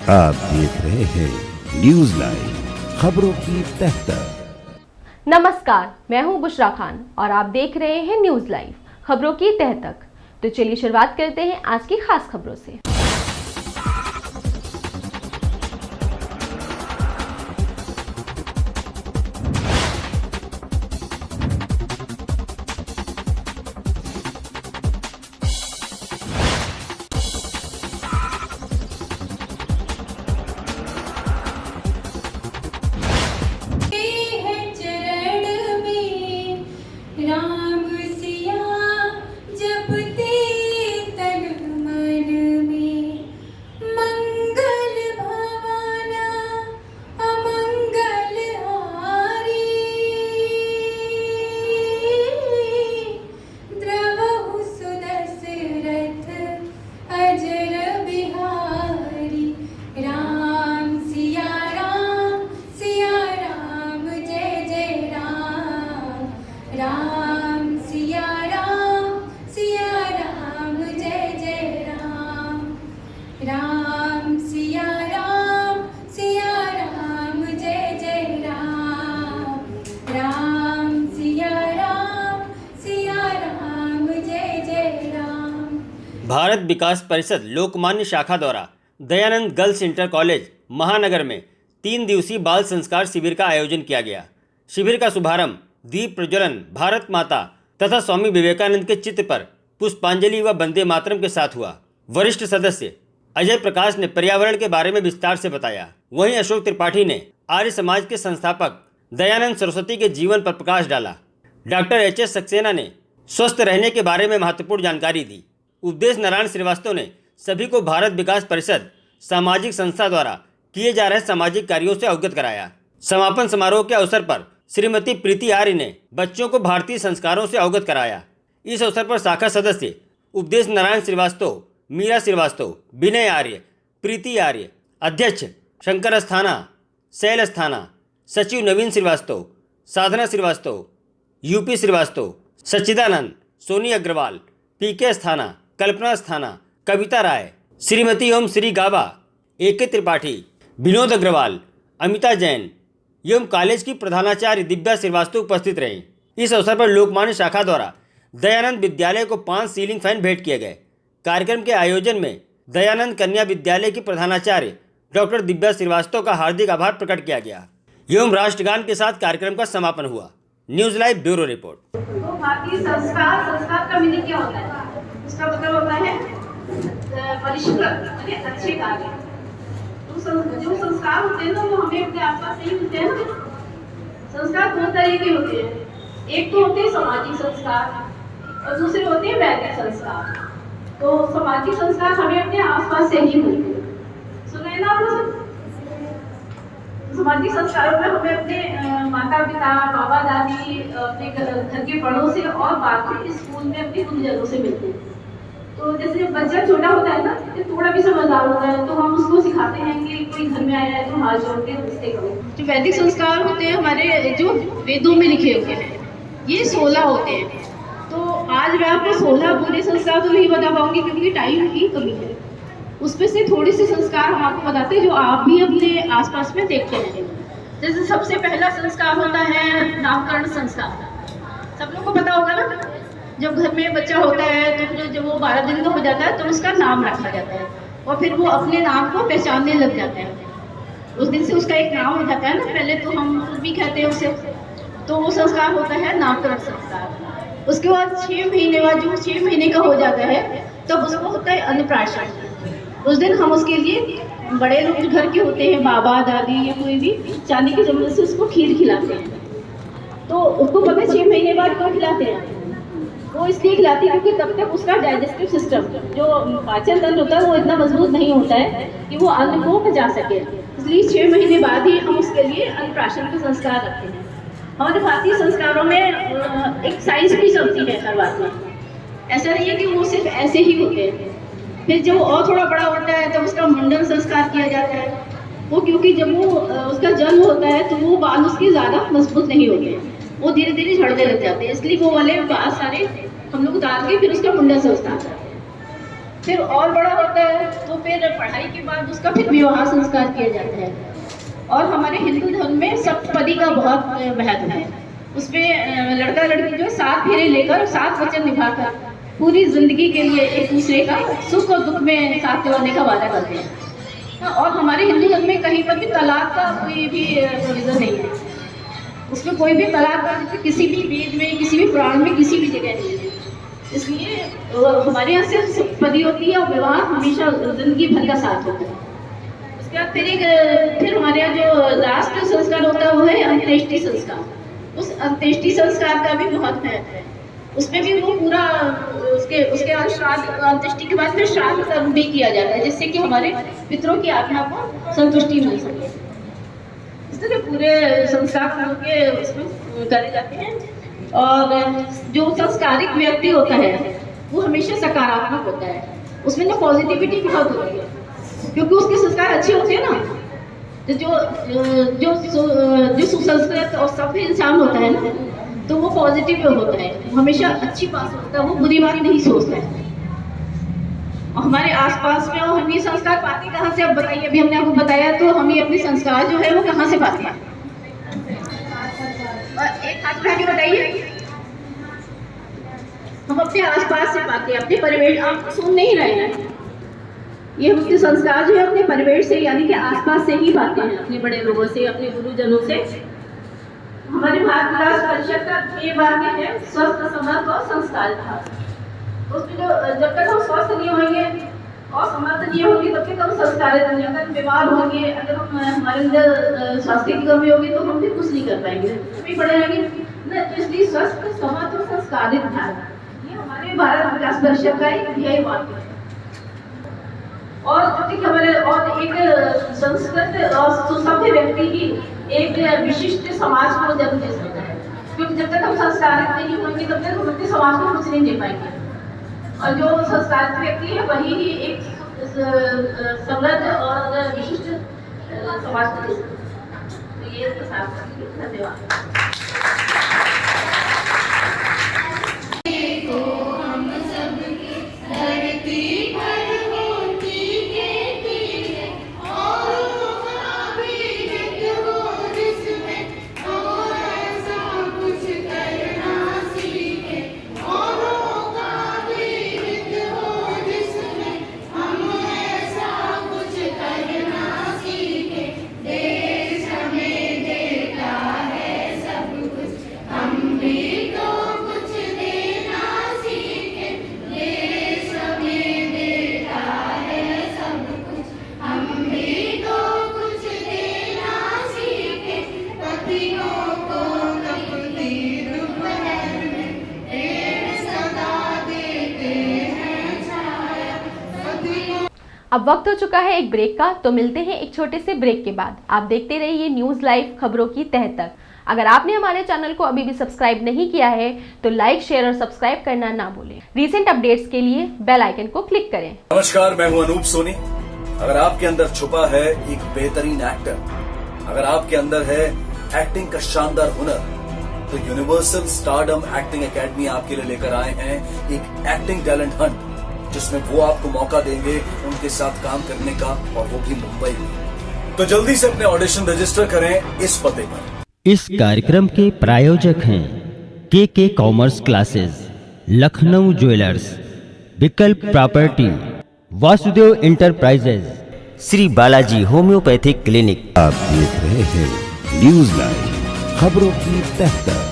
आप देख रहे हैं न्यूज लाइव, खबरों की तह तक। नमस्कार, मैं हूं बुशरा खान और आप देख रहे हैं न्यूज लाइव, खबरों की तह तक। तो चलिए शुरुआत करते हैं आज की खास खबरों से। भारत विकास परिषद लोकमान्य शाखा द्वारा दयानंद गर्ल्स इंटर कॉलेज महानगर में 3 दिवसीय बाल संस्कार शिविर का आयोजन किया गया। शिविर का शुभारंभ दीप प्रज्वलन, भारत माता तथा स्वामी विवेकानंद के चित्र पर पुष्पांजलि व वंदे मातरम के साथ हुआ। वरिष्ठ सदस्य अजय प्रकाश ने पर्यावरण के बारे में विस्तार से बताया। वहीं अशोक त्रिपाठी ने आर्य समाज के संस्थापक दयानंद सरस्वती के जीवन पर प्रकाश डाला। डॉक्टर HS सक्सेना ने स्वस्थ रहने के बारे में महत्वपूर्ण जानकारी दी। उपदेश नारायण श्रीवास्तव ने सभी को भारत विकास परिषद सामाजिक संस्था द्वारा किए जा रहे सामाजिक कार्यों से अवगत कराया। समापन समारोह के अवसर पर श्रीमती प्रीति आर्य ने बच्चों को भारतीय संस्कारों से अवगत कराया। इस अवसर पर शाखा सदस्य उपदेश नारायण श्रीवास्तव, मीरा श्रीवास्तव, विनय आर्य, प्रीति आर्य, अध्यक्ष शंकर अस्थाना, शैल अस्थाना, सचिव नवीन श्रीवास्तव, साधना श्रीवास्तव, UP श्रीवास्तव, सच्चिदानंद, सोनी अग्रवाल, PK अस्थाना, कल्पना अस्थाना, कविता राय, श्रीमती ओम श्री गाबा, AK त्रिपाठी, विनोद अग्रवाल, अमिता जैन एवं कॉलेज की प्रधानाचार्य दिव्या श्रीवास्तव उपस्थित रहीं। इस अवसर पर लोकमान्य शाखा द्वारा दयानंद विद्यालय को 5 सीलिंग फैन भेंट किए गए। कार्यक्रम के आयोजन में दयानंद कन्या विद्यालय की प्रधानाचार्य डॉक्टर दिव्या श्रीवास्तव का हार्दिक आभार प्रकट किया गया एवं राष्ट्रगान के साथ कार्यक्रम का समापन हुआ। News live bureau report. तो भारतीय संस्कार का मीनिंग क्या होता है? इसका मतलब होता है परिष्कृत, यानी अच्छे कार्य। तो जो संस्कार होते हैं ना, वो हमें अपने आसपास से ही मिलते हैं ना। संस्कार 2 तरह के होते हैं, एक तो होते हैं सामाजिक संस्कार और दूसरे होते हैं वैदिक संस्कार। तो सामाजिक संस्कार हमें अपने आसपास से ही मिलते हैं। सुना है ना आप लोग? सामाजिक संस्कारों में हमें अपने माता पिता, बाबा दादी, अपने घर के बड़ों से और बाद में स्कूल में अपने गुरुजनों से मिलते हैं। तो जैसे बच्चा छोटा होता है ना, तो थोड़ा भी समझदार होता है, तो हम उसको सिखाते हैं कि कोई घर में आया है तो हाथ जोड़ के नमस्ते करो। जो वैदिक संस्कार होते हैं हमारे, जो वेदों में लिखे हुए हैं, ये 16 होते हैं। तो आज मैं आपको 16 पूरे संस्कार तो नहीं बता पाऊंगी क्योंकि टाइम की कमी है। उसमें से थोड़े से संस्कार हम आपको बताते हैं जो आप भी अपने आसपास में देखते हैं। जैसे सबसे पहला संस्कार होता है नामकरण संस्कार। सब लोग को पता होगा ना, जब घर में बच्चा होता है तो फिर जब वो 12 दिन का हो जाता है तो उसका नाम रखा जाता है और फिर वो अपने नाम को पहचानने लग जाता है। उस दिन से उसका एक नाम हो जाता है ना, पहले तो हम खुद भी कहते हैं उसे, तो वो संस्कार होता है नामकरण संस्कार। उसके बाद 6 महीने बाद, जो 6 महीने का हो जाता है, तब उसको होता है अन्नप्राशन। उस दिन हम उसके लिए, बड़े लोग जो घर के होते हैं, बाबा दादी या कोई भी, चांदी की चम्मच से उसको खीर खिलाते हैं। तो उसको पता है 6 महीने बाद क्यों खिलाते हैं? वो इसलिए खिलाती है क्योंकि तब तक उसका डाइजेस्टिव सिस्टम, जो पाचन तंत्र होता है, वो इतना मजबूत नहीं होता है कि वो अन्न को पचा सके। इसलिए 6 महीने बाद ही हम उसके लिए अन्नप्राशन का संस्कार रखते हैं। हमारे भारतीय संस्कारों में एक साइंस भी चलती है हर बात में। ऐसा नहीं है कि वो सिर्फ ऐसे ही होते हैं। फिर जब वो और थोड़ा बड़ा होता है तब उसका मुंडन संस्कार किया जाता है। वो क्योंकि जब वो उसका जन्म होता है तो वो बाल उसके ज़्यादा मजबूत नहीं होते, वो धीरे धीरे झड़ने लग जाते हैं। इसलिए वो वाले बाल सारे हम लोग उतार के फिर उसका मुंडन संस्कार करते हैं। फिर और बड़ा होता है तो फिर पढ़ाई के बाद उसका फिर विवाह संस्कार किया जाता है। और हमारे हिंदू धर्म में सप्तपदी का बहुत महत्व है। उसमें लड़का लड़की जो 7 फेरे लेकर 7 वचन निभाकर पूरी जिंदगी के लिए एक दूसरे का सुख और दुख में साथ निभाने का वादा करते हैं। और हमारे हिंदू धर्म में कहीं पर भी तलाक का कोई भी प्रोविजन नहीं है। उसमें कोई भी तलाक का किसी भी वेद में, किसी भी पुराण में, किसी भी जगह नहीं है। इसलिए हमारे यहाँ से सप्तपदी होती है और विवाह हमेशा जिंदगी भर का साथ होता है। उसके बाद फिर हमारे यहाँ जो लास्ट संस्कार होता है वो है अंत्येष्टि संस्कार। उस अंत्येष्टि संस्कार का भी बहुत महत्व है। उसमें भी वो पूरा उसके बाद श्राद्ध, अंत्येष्टि के बाद फिर श्राद्ध भी किया जाता है, जिससे कि हमारे पितरों की आत्मा को संतुष्टि मिल सके। इस तरह पूरे संस्कार के उसमें करे जाते हैं। और जो संस्कारिक व्यक्ति होता है वो हमेशा सकारात्मक होता है। उसमें ना पॉजिटिविटी बहुत होती है, क्योंकि उसके संस्कार अच्छे होते हैं ना। तो जो सुसंस्कृत और सभ्य इंसान होता है ना, तो वो पॉजिटिव होता है, हमेशा अच्छी बात सोचता है, वो बुरी बात नहीं सोचता है। और हमारे आसपास में हम ये संस्कार पाते कहाँ से, अब बताइए। अभी हमने आपको बताया, तो हम ये अपने संस्कार जो है वो कहाँ से पाते हैं? एक हाथ उठा के बताइए। हम अपने आसपास से पाते हैं, अपने परिवेश। आप सुन नहीं रहे हैं, ये हम अपने संस्कार जो है अपने परिवेश से, यानी कि आसपास से ही पाते हैं, अपने बड़े लोगों से, अपने गुरुजनों से। हमारे भारत विकास परिषद का ये वाक्य है, स्वस्थ समर्थ और संस्कार था। उसमें जो जब तक हम स्वस्थ नहीं होंगे और समर्थ नहीं होंगे तब तक हम संस्कारित नहीं होंगे। अगर बीमार होंगे, अगर हम हमारे अंदर स्वास्थ्य की कमी होगी तो हम भी कुछ नहीं कर पाएंगे, भी पड़े रहेंगे ना। तो इसलिए स्वस्थ समर्थ और संस्कारित था, ये हमारे भारत विकास परिषद का एक ध्येय वाक्य है। और हमारे और एक संस्कृत और सुसभ्य व्यक्ति ही एक विशिष्ट समाज को जन्म दे सकता है, क्योंकि जब तक हम संस्कारित नहीं होंगे तब तक हम अपने समाज को कुछ नहीं दे पाएंगे। और जो संस्कारित व्यक्ति है वही ही एक समृद्ध और विशिष्ट समाज को दे सकता है। तो ये धन्यवाद। अब वक्त हो चुका है एक ब्रेक का, तो मिलते हैं एक छोटे से ब्रेक के बाद। आप देखते रहिए न्यूज़ लाइव, खबरों की तह तक। अगर आपने हमारे चैनल को अभी भी सब्सक्राइब नहीं किया है तो लाइक, शेयर और सब्सक्राइब करना ना भूलें। रीसेंट अपडेट्स के लिए बेल आइकन को क्लिक करें। नमस्कार, मैं हूं अनूप सोनी। अगर आपके अंदर छुपा है एक बेहतरीन एक्टर, अगर आपके अंदर है एक्टिंग का शानदार हुनर, तो यूनिवर्सल स्टारडम एक्टिंग एकेडमी आपके लिए लेकर आए हैं एक एक्टिंग टैलेंट हंट, जिसमें वो आपको मौका देंगे उनके साथ काम करने का, और वो भी मुंबई में। तो जल्दी से अपने ऑडिशन रजिस्टर करें इस पते पर। इस कार्यक्रम के प्रायोजक हैं के कॉमर्स क्लासेस, लखनऊ ज्वेलर्स, विकल्प property, Vasudev enterprises, Shri Balaji homeopathic clinic. आप देख रहे हैं न्यूज़ लाइव, खबरों की तह तक।